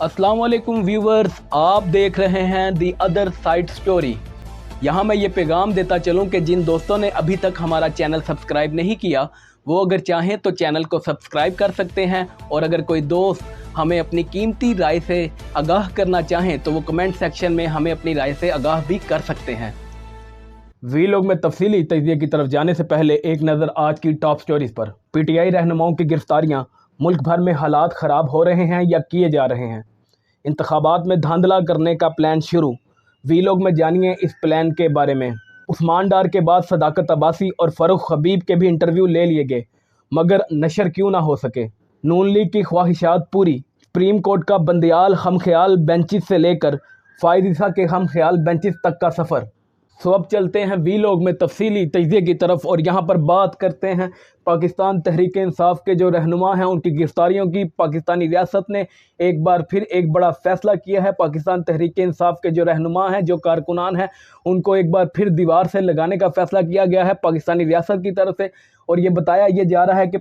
अस्सलाम वालेकुम व्यूवर्स, आप देख रहे हैं दी अदर साइड स्टोरी। यहाँ मैं ये पैगाम देता चलूँ कि जिन दोस्तों ने अभी तक हमारा चैनल सब्सक्राइब नहीं किया वो अगर चाहें तो चैनल को सब्सक्राइब कर सकते हैं, और अगर कोई दोस्त हमें अपनी कीमती राय से आगाह करना चाहें तो वो कमेंट सेक्शन में हमें अपनी राय से आगाह भी कर सकते हैं। वीलॉग में तफसीली तजिए की तरफ जाने से पहले एक नज़र आज की टॉप स्टोरीज पर। पीटीआई रहनुमाओं की गिरफ्तारियां, मुल्क भर में हालात ख़राब हो रहे हैं या किए जा रहे हैं, इंतखाबात में धांधला करने का प्लान शुरू। वीलॉग में जानिए इस प्लान के बारे में। उस्मान डार के बाद सदाकत अब्बासी और फ़ारूक हबीब के भी इंटरव्यू ले लिए गए मगर नशर क्यों ना हो सके। नून लीग की ख्वाहिशात पूरी। सुप्रीम कोर्ट का बंदियाल हमख्याल बेंचिस से लेकर फ़ायज़ के हमख्याल बेंचिस तक का सफ़र। सो अब चलते हैं वीलॉग में तफसीली तजिए की तरफ, और यहाँ पर बात करते हैं पाकिस्तान तहरीक इंसाफ के जो रहनुमा हैं उनकी गिरफ्तारियों की। पाकिस्तानी रियासत ने एक बार फिर एक बड़ा फ़ैसला किया है। पाकिस्तान तहरीक इंसाफ के जो रहनुमा हैं, जो कारकुनान हैं, उनको एक बार फिर दीवार से लगाने का फ़ैसला किया गया है पाकिस्तानी रियासत की तरफ से। और ये बताया ये जा रहा है कि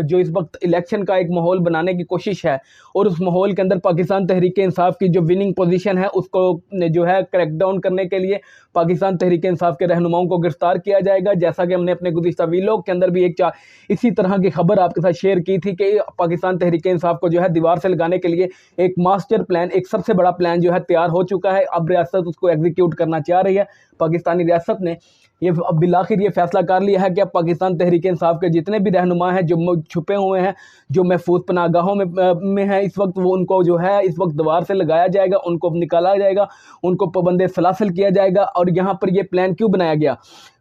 जो इस वक्त इलेक्शन का एक माहौल बनाने की कोशिश है, और उस माहौल के अंदर पाकिस्तान तहरीक इंसाफ की जो विनिंग पोजीशन है उसको जो है क्रैकडाउन करने के लिए पाकिस्तान तहरीक इंसाफ के रहनुमाओं को गिरफ्तार किया जाएगा। जैसा कि हमने अपने गुज़िश्ता वीलॉग के अंदर भी एक इसी तरह की खबर आपके साथ शेयर की थी कि पाकिस्तान तहरीक इंसाफ को जो है दीवार से लगाने के लिए एक मास्टर प्लान, एक सबसे बड़ा प्लान जो है तैयार हो चुका है। अब रियासत उसको एग्जीक्यूट करना चाह रही है। पाकिस्तानी रियासत ने ये अब बिलाखिर ये फैसला कर लिया है कि अब पाकिस्तान तहरीक इंसाफ के जितने भी रहनुमा हैं जो छुपे हुए हैं, जो महफूज पनाहगाहों में हैं इस वक्त, वो उनको जो है इस वक्त दीवार से लगाया जाएगा, उनको निकाला जाएगा, उनको पाबंद सलासिल किया जाएगा। और यहाँ पर ये प्लान क्यों बनाया गया?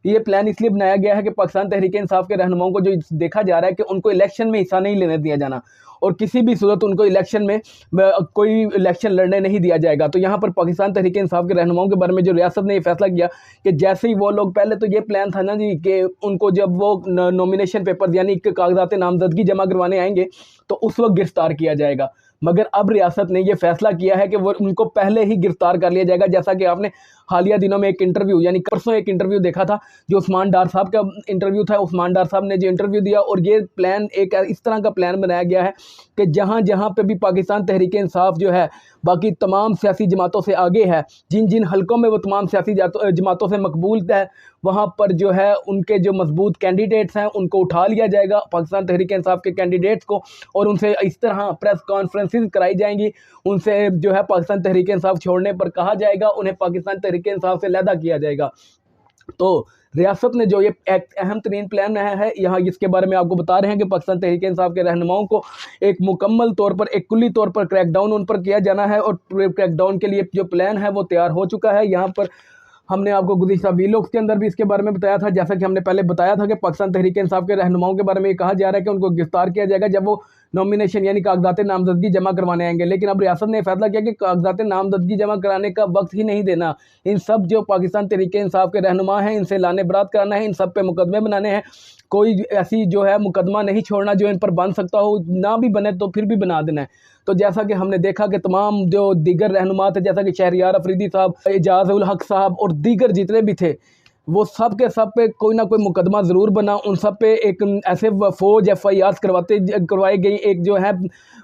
ये प्लान इसलिए बनाया गया है कि पाकिस्तान तहरीक इंसाफ के रहनुमाओं को जो देखा जा रहा है कि उनको इलेक्शन में हिस्सा नहीं लेने दिया जाना, और किसी भी सूरत उनको इलेक्शन में कोई इलेक्शन लड़ने नहीं दिया जाएगा। तो यहाँ पर पाकिस्तान तहरीक इंसाफ के रहनुमाओं के बारे में जो रियासत ने ये फैसला किया कि जैसे ही वो लोग, पहले तो ये प्लान था ना जी कि उनको जब वो नॉमिनेशन पेपर यानी कागजात नामजदगी जमा करवाने आएंगे तो उस वक्त गिरफ्तार किया जाएगा, मगर अब रियासत ने यह फैसला किया है कि वो उनको पहले ही गिरफ्तार कर लिया जाएगा। जैसा कि आपने हालिया दिनों में एक इंटरव्यू यानी परसों एक इंटरव्यू देखा था जो उस्मान डार साहब का इंटरव्यू था। उस्मान डार साहब ने जो इंटरव्यू दिया, और ये प्लान एक इस तरह का प्लान बनाया गया है कि जहाँ जहाँ पे भी पाकिस्तान तहरीक इंसाफ जो है बाकी तमाम सियासी जमातों से आगे है, जिन जिन हलकों में वो तमाम सियासी जमातों से मकबूल है, वहाँ पर जो है उनके जो मजबूत कैंडिडेट्स हैं उनको उठा लिया जाएगा, पाकिस्तान तहरीक इंसाफ के कैंडिडेट्स को, और उनसे इस तरह प्रेस कॉन्फ्रेंसेस कराई जाएंगी। उनसे जो है पाकिस्तान तहरीक इंसाफ छोड़ने पर कहा जाएगा, उन्हें पाकिस्तान तहरीक इंसाफ से अलहदा किया जाएगा। तो रियासत ने जो ये एक अहम तरीन प्लान बनाया है, यहाँ इसके बारे में आपको बता रहे हैं कि पाकिस्तान तहरीक इंसाफ के रहनुमाओं को एक मुकम्मल तौर पर, एक कुल्ली तौर पर क्रैकडाउन उन पर किया जाना है, और क्रैकडाउन के लिए जो प्लान है वो तैयार हो चुका है। यहाँ पर हमने आपको गुज़िश्ता वीलॉग्स के अंदर भी इसके बारे में बताया था। जैसा कि हमने पहले बताया था कि पाकिस्तान तहरीक इंसाफ के रहनुमाओं के बारे में ये कहा जा रहा है कि उनको गिरफ्तार किया जाएगा जब वो नॉमिनेशन यानी कागजात नामजदगी जमा करवाने आएंगे। लेकिन अब रियासत ने फैसला किया कि कागजात नामजदगी जमा कराने का वक्त ही नहीं देना। इन सब जो पाकिस्तान तहरीक इंसाफ के रहनुमा हैं इनसे लाने बरात कराना है, इन सब पे मुकदमे बनाने हैं। कोई ऐसी जो है मुकदमा नहीं छोड़ना जो इन पर बन सकता हो, ना भी बने तो फिर भी बना देना है। तो जैसा कि हमने देखा कि तमाम जो दीगर रहनुमा थे, जैसा कि शहरियार अफरीदी साहब, एजाज उल हक साहब और दीगर जितने भी थे, वो सब के सब पे कोई ना कोई मुकदमा ज़रूर बना। उन सब पे एक ऐसे फौज FIR करवाई गई, एक जो है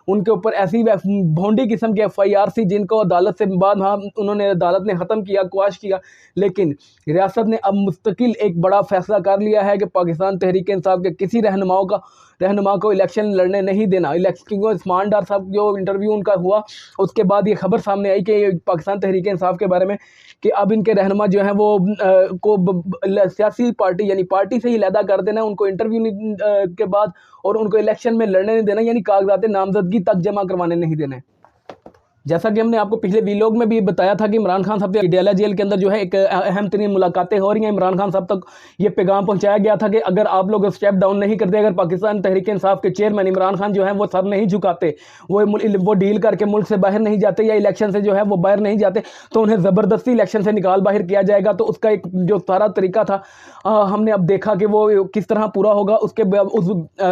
उनके ऊपर ऐसी भोंडी किस्म की FIR थी जिनको अदालत से बाद हाँ उन्होंने अदालत ने ख़त्म किया, क्वाश किया। लेकिन रियासत ने अब मुस्तकिल एक बड़ा फ़ैसला कर लिया है कि पाकिस्तान तहरीक इंसाफ के किसी रहनुमा को इलेक्शन लड़ने नहीं देना। क्योंकि उस्मान डार साहब जो इंटरव्यू उनका हुआ उसके बाद ये खबर सामने आई कि पाकिस्तान तहरीक इंसाफ के बारे में कि अब इनके रहनुमा जो हैं वो को सियासी पार्टी यानी पार्टी से ही अलहदा कर देना, उनको इंटरव्यू के बाद, और उनको इलेक्शन में लड़ने नहीं देना, यानी कागजात नामजदगी तक जमा करवाने नहीं देने। जैसा कि हमने आपको पिछले वीलॉग में भी बताया था कि इमरान खान साहब से पटियाला जेल के अंदर जो है एक अहम तरीन मुलाकातें हो रही हैं। इमरान खान साहब तक ये पैगाम पहुंचाया गया था कि अगर आप लोग स्टेप डाउन नहीं करते, अगर पाकिस्तान तहरीक इंसाफ के चेयरमैन इमरान खान जो है वो सर नहीं झुकाते, वो डील करके मुल्क से बाहर नहीं जाते या इलेक्शन से जो है वो बाहर नहीं जाते, तो उन्हें ज़बरदस्ती इलेक्शन से निकाल बाहर किया जाएगा। तो उसका एक जो सारा तरीका था हमने अब देखा कि वो किस तरह पूरा होगा। उसके उस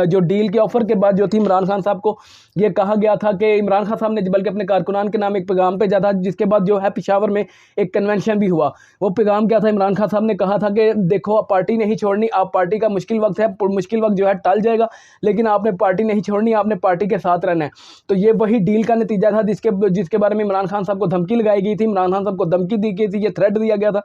जो डील के ऑफर के बाद जो थी इमरान खान साहब को ये कहा गया था कि इमरान खान साहब ने बल्कि अपने कारकुनान इमरान के नाम एक पैगाम भेजा था, जिसके बाद जो है पेशावर में एक कन्वेंशन भी हुआ। वो पैगाम क्या था? इमरान खान साहब ने कहा था कि देखो आप पार्टी नहीं छोड़नी, आप पार्टी का मुश्किल वक्त है, मुश्किल वक्त जो है टल जाएगा, लेकिन आपने पार्टी नहीं छोड़नी, आपने पार्टी के साथ रहना है। तो ये वही डील का नतीजा था जिसके बारे में इमरान खान साहब को धमकी लगाई गई थी, इमरान खान साहब को धमकी दी गई थी, ये थ्रेट दिया गया था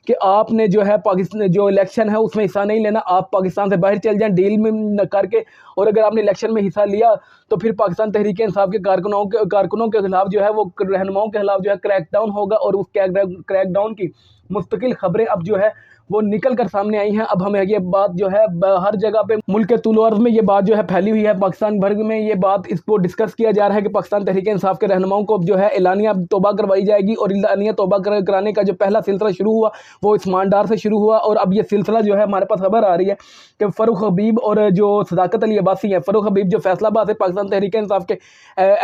कि आपने जो है पाकिस्तान जो इलेक्शन है उसमें हिस्सा नहीं लेना, आप पाकिस्तान से बाहर चल जाएं डील में करके, और अगर आपने इलेक्शन में हिस्सा लिया तो फिर पाकिस्तान तहरीक इंसाफ के कारकुनों के खिलाफ जो है, वो रहनुमाओं के खिलाफ जो है क्रैकडाउन होगा। और उस क्रैकडाउन की मुस्तकिल खबरें अब जो है वो निकल कर सामने आई हैं। अब हमें ये बात जो है हर जगह पे मुल्क के तुल अर्ज़ में ये बात जो है फैली हुई है, पाकिस्तान भर में ये बात इसको डिस्कस किया जा रहा है कि पाकिस्तान तहरीक इंसाफ के रहनुमाओं को जो है एलानिया तौबा करवाई जाएगी। और एलानिया तौबा कराने का जो पहला सिलसिला शुरू हुआ वो उस्मान डार से शुरू हुआ, और अब ये सिलसिला जो है हमारे पास खबर आ रही है कि फ़ारूक हबीब और जो सदाकत अली अब्बासी हैं, फ़ारूक हबीब जो फैसलाबाद से पाकिस्तान तहरीक इंसाफ के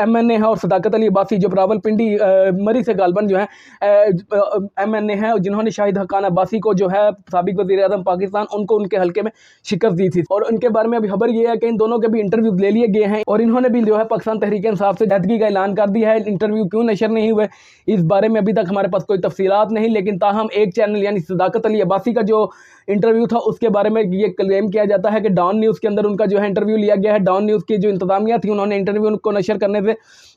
MNA हैं, और सदाकत अली अब्बासी जो रावलपिंडी मरी से गालबन जो है MNA हैं, जिन्होंने शाहिद हक्कान अब्बासी को जो है साबिक वज़ीर आज़म पाकिस्तान, उनको उनके हल्के में शिकस्त दी थी। और उनके बारे में अभी खबर ये है कि इन दोनों के भी इंटरव्यू ले लिए गए हैं, और इन्होंने भी जो है पाकिस्तान तहरीक इंसाफ से अहदगी का ऐलान कर दिया है। इंटरव्यू क्यों नशर नहीं हुए इस बारे में अभी तक हमारे पास कोई तफसीलात नहीं, लेकिन ताहम एक चैनल यानी सदाकत अली अब्बासी का जो इंटरव्यू था उसके बारे में ये क्लेम किया जाता है कि डॉन न्यूज़ के अंदर उनका जो है इंटरव्यू लिया गया है। डॉन न्यूज़ की जो इंतजामिया थी उन्होंने इंटरव्यू को नशर करने से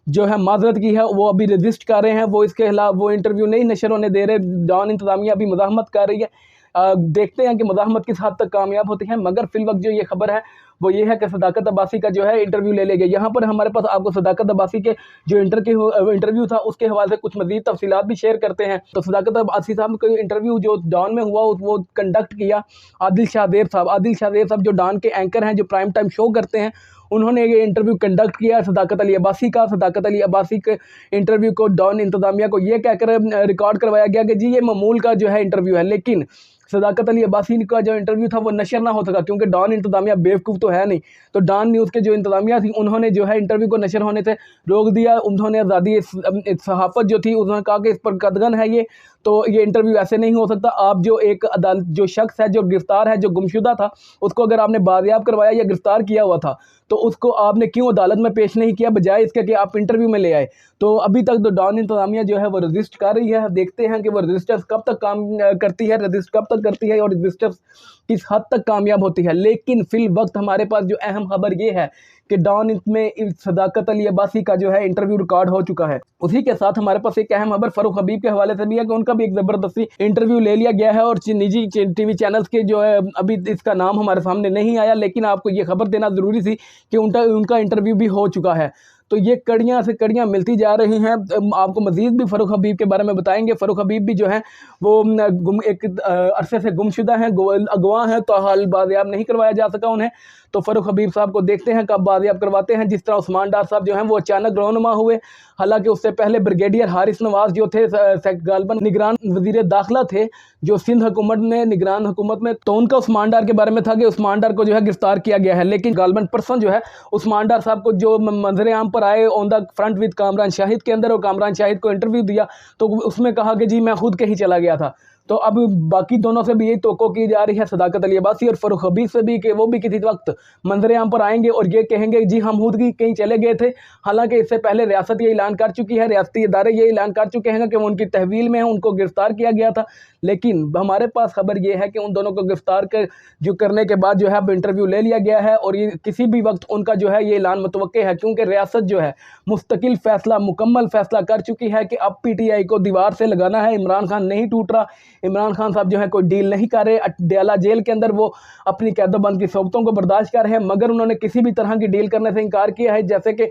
जो है माजरत की है, वो अभी रजिस्ट कर रहे हैं, वो इसके खिलाफ वो इंटरव्यू नहीं नशर होने दे रहे। डॉन इंतजामिया अभी मुज़ाहमत कर रही है, देखते हैं कि मुज़ाहमत किस हद तक कामयाब होती है। मगर फिल वक्त जो ये खबर है वो ये है कि सदाकत अब्बासी का जो है इंटरव्यू ले गए। यहाँ पर हमारे पास आपको सदाकत अब्बासी के जो इंटरव्यू था उसके हवाले से कुछ मज़ीद तफसीलात भी शेयर करते हैं। तो सदाकत अब्बासी साहब का इंटरव्यू जो डॉन में हुआ वो कंडक्ट किया आदिल शाहदेव साहब जो डॉन के एंकर हैं, जो प्राइम टाइम शो करते हैं, उन्होंने ये इंटरव्यू कंडक्ट किया सदाकत अली अब्बासी का। सदाकत अली अब्बासी के इंटरव्यू को डॉन इंतजामिया को ये कहकर रिकॉर्ड करवाया गया कि जी ये मामूल का जो है इंटरव्यू है, लेकिन सदाकत अली अब्बासी का जो इंटरव्यू था वो नशर ना हो सका, क्योंकि डॉन इंतजामिया बेवकूफ़ तो है नहीं। तो डॉन न्यूज़ के जो इंतजामिया थी उन्होंने जो है इंटरव्यू को नशर होने से रोक दिया। उन्होंने आज़ादी सहाफ़त जो थी उन्होंने कहा कि इस पर कदगन है ये, तो ये इंटरव्यू ऐसे नहीं हो सकता। आप जो एक अदालत जो शख्स है जो गिरफ्तार है, जो गुमशुदा था, उसको अगर आपने बाजियाब करवाया या गिरफ्तार किया हुआ था तो उसको आपने क्यों अदालत में पेश नहीं किया, बजाय इसके कि आप इंटरव्यू में ले आए। तो अभी तक तो डॉन इंतजामिया जो है वो रजिस्ट कर रही है। देखते हैं कि वो रजिस्टर्स कब तक काम करती है, रजिस्ट कब तक करती है, और रजिस्टर्स किस हद तक कामयाब होती है। लेकिन फिल वक्त हमारे पास जो अहम खबर ये है कि डॉन में सदाकत अली अब्बासी का जो है इंटरव्यू रिकॉर्ड हो चुका है। उसी के साथ हमारे पास एक अहम खबर फ़ारूक हबीब के हवाले से भी है कि उनका भी एक ज़बरदस्ती इंटरव्यू ले लिया गया है, और निजी TV चैनल्स के जो है अभी इसका नाम हमारे सामने नहीं आया, लेकिन आपको ये खबर देना ज़रूरी थी कि उनका इंटरव्यू भी हो चुका है। तो ये कड़ियाँ से कड़ियाँ मिलती जा रही हैं। आपको मज़ीद भी फ़ारूक हबीब के बारे में बताएंगे। फ़ारूक हबीब भी जो है वो एक अरसे से गुमशुदा हैं, अगवा हैं, तो हाल बाजियाब नहीं करवाया जा सका उन्हें। तो फ़ारूक हबीब साहब को देखते हैं कब बाजियाब करवाते हैं। जिस तरह उस्मान डार साहब जो हैं वो अचानक रौनमा हुए, हालांकि उससे पहले ब्रिगेडियर हारिस नवाज जो थे गालबन निगरान वज़ीर दाखिला थे जो सिंध हुकूमत में निगरान हुकूमत में, तो उनका उस्मान डार के बारे में था कि उस्मान डार को जो है गिरफ्तार किया गया है। लेकिन गालबन पर्सन जो है उस्मान डार साहब को जो मंजर आम पर आए on the front with Kamran Shahid के अंदर, और कामरान शाहिद को इंटरव्यू दिया तो उसमें कहा कि जी मैं खुद कहीं चला गया था। तो अब बाकी दोनों से भी यही तवक्को की जा रही है, सदाकत अली अब्बासी और फ़ारूक हबीब से भी, कि वो भी किसी वक्त मंजर आम पर आएंगे और ये कहेंगे जी हम खुद कहीं चले गए थे। हालांकि इससे पहले रियासत ये ऐलान कर चुकी है, रियासती इदारे ये ऐलान कर चुके हैं कि वो उनकी तहवील में है, उनको गिरफ्तार किया गया था। लेकिन हमारे पास खबर ये है कि उन दोनों को गिरफ्तार करने के बाद जो है अब इंटरव्यू ले लिया गया है, और ये किसी भी वक्त उनका जो है ये ऐलान मुतवक्के है, क्योंकि रियासत जो है मुस्तकिल फ़ैसला मुकम्मल फ़ैसला कर चुकी है कि अब PTI को दीवार से लगाना है। इमरान खान नहीं टूट रहा, इमरान खान साहब जो है कोई डील नहीं कर रहे। डयाला जेल के अंदर वो अपनी कैदोबंद की सोबतों को बर्दाश्त कर रहे हैं, मगर उन्होंने किसी भी तरह की डील करने से इनकार किया है। जैसे कि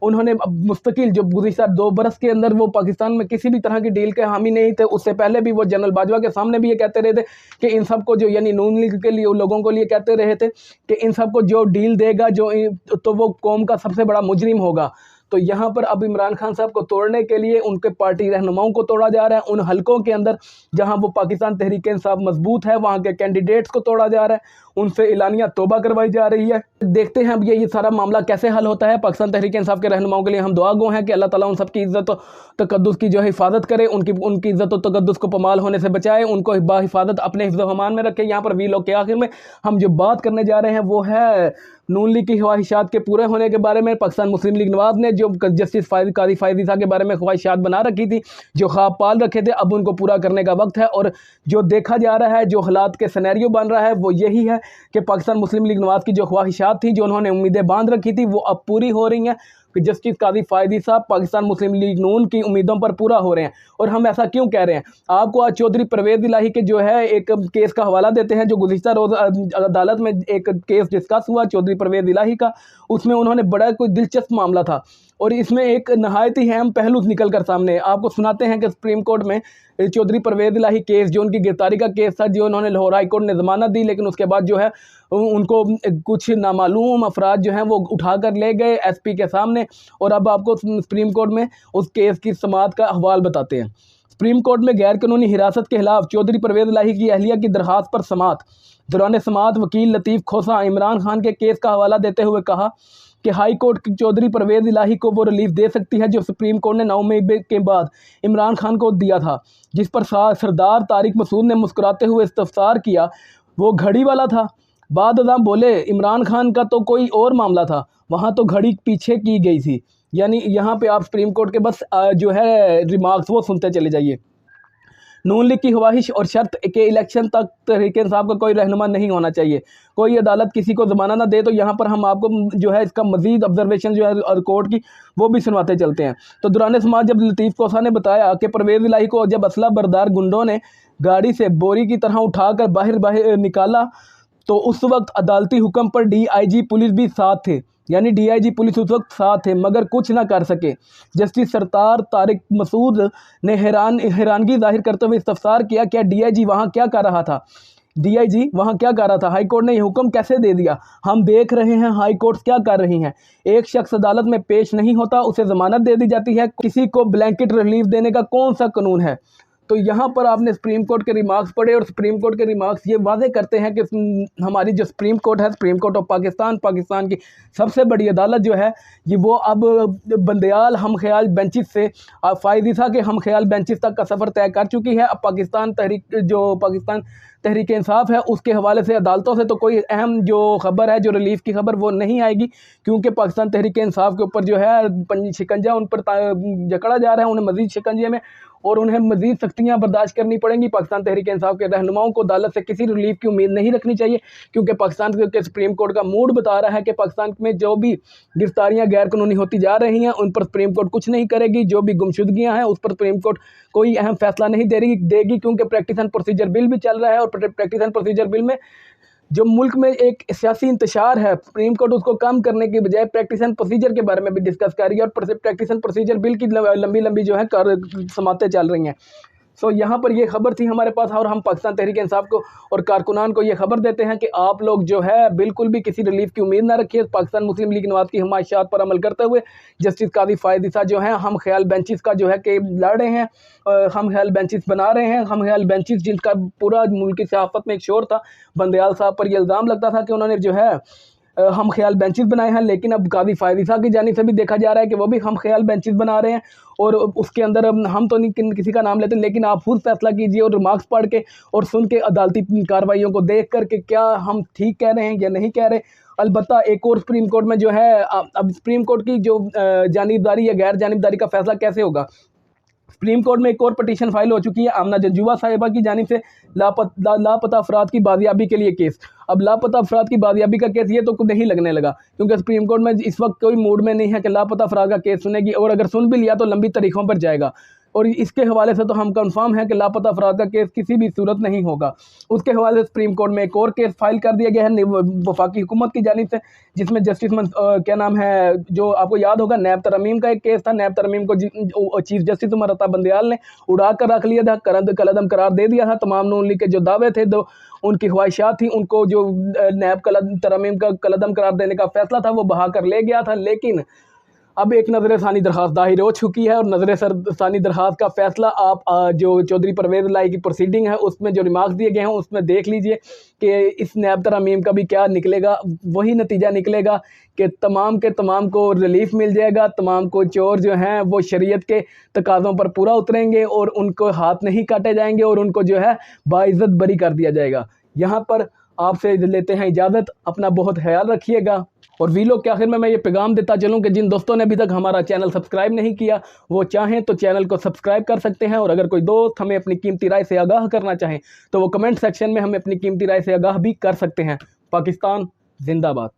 उन्होंने मुस्तकिल जो गुज़िश्ता 2 बरस के अंदर वो पाकिस्तान में किसी भी तरह की डील के हामी नहीं थे। उससे पहले भी वो जनरल बाजवा के सामने भी ये कहते रहे थे कि इन सब को जो यानी नून लीग के लिए लोगों को लिए कहते रहे थे कि इन सब को जो डील देगा जो तो वो कौम का सबसे बड़ा मुजरिम होगा। तो यहाँ पर अब इमरान खान साहब को तोड़ने के लिए उनके पार्टी रहनुमाओं को तोड़ा जा रहा है। उन हलकों के अंदर जहाँ वो पाकिस्तान तहरीक इंसाफ मजबूत है वहाँ के कैंडिडेट्स को तोड़ा जा रहा है, उनसे इलानिया तौबा करवाई जा रही है। देखते हैं अब ये सारा मामला कैसे हल होता है। पाकिस्तान तहरीक इंसाफ के रहनुमाओं के लिए हम दुआ गो हैं कि अल्लाह ताला उन सब की इज़्ज़त और तकद्दुस की जो हिफाजत करे, उनकी इज़्ज़त और तकद्दुस को पमाल होने से बचाए, उनको बाहिफाजत अपने हिफ्ज़ व अमान में रखे। यहाँ पर वीलॉग के आखिर में हम जो बात करने जा रहे हैं वो है नून लीग की ख्वाहिशात के पूरे होने के बारे में। पाकिस्तान मुस्लिम लीग नवाज ने जो जस्टिस कादी फ़ायज़ ईसा के बारे में ख्वाहिशात बना रखी थी, जो ख्वाब पाल रखे थे, अब उनको पूरा करने का वक्त है। और जो देखा जा रहा है, जो हालात के सिनेरियो बन रहा है वो यही है कि पाकिस्तान मुस्लिम लीग नवाज की जो ख्वाहिशात थी, जो उन्होंने उम्मीदें बांध रखी थी, वो अब पूरी हो रही हैं कि जस्टिस कादी फ़ायज़ ईसा पाकिस्तान मुस्लिम लीग नून की उम्मीदों पर पूरा हो रहे हैं। और हम ऐसा क्यों कह रहे हैं? आपको आज चौधरी परवेज़ इलाही के जो है एक केस का हवाला देते हैं, जो गुज़िश्ता रोज़ अदालत में एक केस डिस्कस हुआ चौधरी परवेज़ इलाही का। उसमें उन्होंने बड़ा कोई दिलचस्प मामला था और इसमें एक नहायत ही अहम पहलू निकल कर सामने। आपको सुनाते हैं कि सुप्रीम कोर्ट में चौधरी परवेज़ इलाही केस, जो उनकी गिरफ्तारी का केस था, जो उन्होंने लाहौर हाई कोर्ट ने ज़मानत दी, लेकिन उसके बाद जो है उनको कुछ नामालूम अफराद जो हैं वो उठा कर ले गए SP के सामने। और अब आपको सुप्रीम कोर्ट में उस केस की समाअत का अहवाल बताते हैं। सुप्रीम कोर्ट में गैर कानूनी हिरासत के खिलाफ चौधरी परवेज़ इलाही की अहलिया की दरख्वास्त पर समाअत। दौरान समाअत वकील लतीफ़ खोसा इमरान खान के केस का हवाला देते हुए कहा कि हाई कोर्ट चौधरी परवेज़ इलाही को वो रिलीफ दे सकती है जो सुप्रीम कोर्ट ने 9 मई के बाद इमरान खान को दिया था, जिस पर सरदार तारिक मसूद ने मुस्कुराते हुए इस्तफसार किया। वो घड़ी वाला था। बाद अज़ां बोले इमरान खान का तो कोई और मामला था, वहाँ तो घड़ी पीछे की गई थी। यानी यहाँ पे आप सुप्रीम कोर्ट के बस जो है रिमार्क्स वो सुनते चले जाइए। नून लीग की ख्वाहिश और शर्त के इलेक्शन तक तहरीक इंसाफ का कोई रहनुमा नहीं होना चाहिए। कोई अदालत किसी को ज़माना ना दे, तो यहाँ पर हम आपको जो है इसका मज़ीद ऑब्जर्वेशन जो है कोर्ट की वो भी सुनवाते चलते हैं। तो दौरान समाअत जब लतीफ़ कोसा ने बताया कि परवेज़ इलाही को जब असला बरदार गुंडों ने गाड़ी से बोरी की तरह उठाकर बाहर निकाला, तो उस वक्त अदालती हुक्म पर DIG पुलिस भी साथ थे। यानी DIG पुलिस उस वक्त साथ थे मगर कुछ ना कर सके। जस्टिस सरदार तारिक मसूद ने हैरानगी जाहिर करते हुए इस्तफसार किया, क्या DIG वहाँ क्या कर रहा था? DIG वहाँ क्या कर रहा था? हाई कोर्ट ने यह हुक्म कैसे दे दिया? हम देख रहे हैं हाई कोर्ट क्या कर रही हैं। एक शख्स अदालत में पेश नहीं होता, उसे ज़मानत दे दी जाती है। किसी को ब्लैंकेट रिलीफ देने का कौन सा कानून है? तो यहाँ पर आपने सुप्रीम कोर्ट के रिमार्क्स पढ़े और सुप्रीम कोर्ट के रिमार्क्स ये वाज़े करते हैं कि हमारी जो सुप्रीम कोर्ट है, सुप्रीम कोर्ट ऑफ पाकिस्तान की सबसे बड़ी अदालत जो है, ये वो अब बंदयाल हम ख्याल बेंचेस से फ़ायज़ ईसा के हम ख्याल बेंचेस तक का सफ़र तय कर चुकी है। अब पाकिस्तान तहरीक इंसाफ है, उसके हवाले से अदालतों से तो कोई अहम जो ख़बर है, जो रिलीफ की खबर, वो नहीं आएगी, क्योंकि पाकिस्तान तहरीक इंसाफ के ऊपर जो है शिकंजा उन पर जकड़ा जा रहा है, उन्हें मज़ीद शिकंजे में और उन्हें मज़ीद सख्तियाँ बर्दाश्त करनी पड़ेंगी। पाकिस्तान तहरीक इंसाफ के रहनुमाओं को अदालत से किसी रिलीफ की उम्मीद नहीं रखनी चाहिए, क्योंकि पाकिस्तान के सुप्रीम कोर्ट का मूड बता रहा है कि पाकिस्तान में जो भी गिरफ्तारियाँ गैर कानूनी होती जा रही हैं, उन पर सुप्रीम कोर्ट कुछ नहीं करेगी। जो भी गुमशुदगियाँ हैं, उस पर सुप्रीम कोर्ट कोई अहम फैसला नहीं देगी, क्योंकि प्रैक्टिस एंड प्रोसीजर बिल भी चल रहा है। और प्रैक्टिस एंड प्रोसीजर बिल में जो मुल्क में एक सियासी इंतशार है, सुप्रीम कोर्ट उसको कम करने के बजाय प्रैक्टिस एंड प्रोसीजर के बारे में भी डिस्कस कर रही है। और प्रैक्टिस एंड प्रोसीजर बिल की लंबी जो है समातें चल रही हैं। सो यहाँ पर ये खबर थी हमारे पास, और हम पाकिस्तान तहरीक इंसाफ को और कारकुनान को ये खबर देते हैं कि आप लोग जो है बिल्कुल भी किसी रिलीफ की उम्मीद ना रखिए। पाकिस्तान मुस्लिम लीग नवाज की हमायशात पर अमल करते हुए जस्टिस कादी फ़ायज़ ईसा जो हैं हम ख्याल बेंचेस का जो है कि लड़ रहे हैं, हम ख्याल बेंचेस बना रहे हैं। हम ख्याल बेंचेस जिनका पूरा मुल्क की सहाफ़त में एक शोर था, बंदयाल साहब पर यह इल्ज़ाम लगता था कि उन्होंने जो है हम ख्याल बेंचेस बनाए हैं, लेकिन अब कादी फ़ायज़ ईसा की जानिब से भी देखा जा रहा है कि वो भी हम ख्याल बेंचेस बना रहे हैं। और उसके अंदर हम तो नहीं किसी का नाम लेते, लेकिन आप खुद फैसला कीजिए और रिमार्क्स पढ़ के और सुन के अदालती कार्रवाइयों को देख कर के क्या हम ठीक कह रहे हैं या नहीं कह रहे। अलबत्ता एक और सुप्रीम कोर्ट में जो है, अब सुप्रीम कोर्ट की जो जानिबदारी या गैर जानिबदारी का फैसला कैसे होगा। सुप्रीम कोर्ट में एक और पटिशन फाइल हो चुकी है आमना जंजुआ साहिबा की जानिब से लापता अफराद की बाजियाबी के लिए केस। अब लापता अफराद की बाजियाबी का केस ये तो कुछ नहीं लगने लगा, क्योंकि सुप्रीम कोर्ट में इस वक्त कोई मूड में नहीं है कि लापता अफराद का केस सुनेगी, और अगर सुन भी लिया तो लंबी तारीखों पर जाएगा। और इसके हवाले से तो हम कंफर्म है कि लापता अफराद का केस किसी भी सूरत नहीं होगा। उसके हवाले से सुप्रीम कोर्ट में एक और केस फाइल कर दिया गया है वफाकी हुकूमत की जानिब से, जिसमें जस्टिस क्या नाम है, जो आपको याद होगा, नैब तरमीम का एक केस था। नैब तरमीम को चीफ जस्टिस उमर अता बंदयाल ने उड़ा कर रख लिया था, कलअदम करार दे दिया था। तमाम नून लीग के जो दावे थे, जो उनकी ख्वाहिशात थी, उनको जो नैब तरमीम का कलअदम करार देने का फैसला था वो बहा कर ले गया था। लेकिन अब एक नज़र-ए-फ़ानी दरख्वास्त दाखिल हो चुकी है और नज़र-ए-फ़ानी दरख्वास्त का फ़ैसला आप जो चौधरी परवेज़ इलाही की प्रोसीडिंग है उसमें जो रिमार्क्स दिए गए हैं उसमें देख लीजिए कि इस नैब तरमीम का भी क्या निकलेगा। वही नतीजा निकलेगा कि तमाम के तमाम को रिलीफ मिल जाएगा, तमाम को चोर जो हैं वो शरीयत के तकाज़ों पर पूरा उतरेंगे और उनको हाथ नहीं काटे जाएंगे और उनको जो है बाइज़्ज़त बरी कर दिया जाएगा। यहाँ पर आपसे लेते हैं इजाज़त, अपना बहुत ख्याल रखिएगा। और वीलॉग के आखिर में मैं ये पैगाम देता चलूँ कि जिन दोस्तों ने अभी तक हमारा चैनल सब्सक्राइब नहीं किया वो चाहें तो चैनल को सब्सक्राइब कर सकते हैं, और अगर कोई दोस्त हमें अपनी कीमती राय से आगाह करना चाहें तो वो कमेंट सेक्शन में हमें अपनी कीमती राय से आगाह भी कर सकते हैं। पाकिस्तान जिंदाबाद।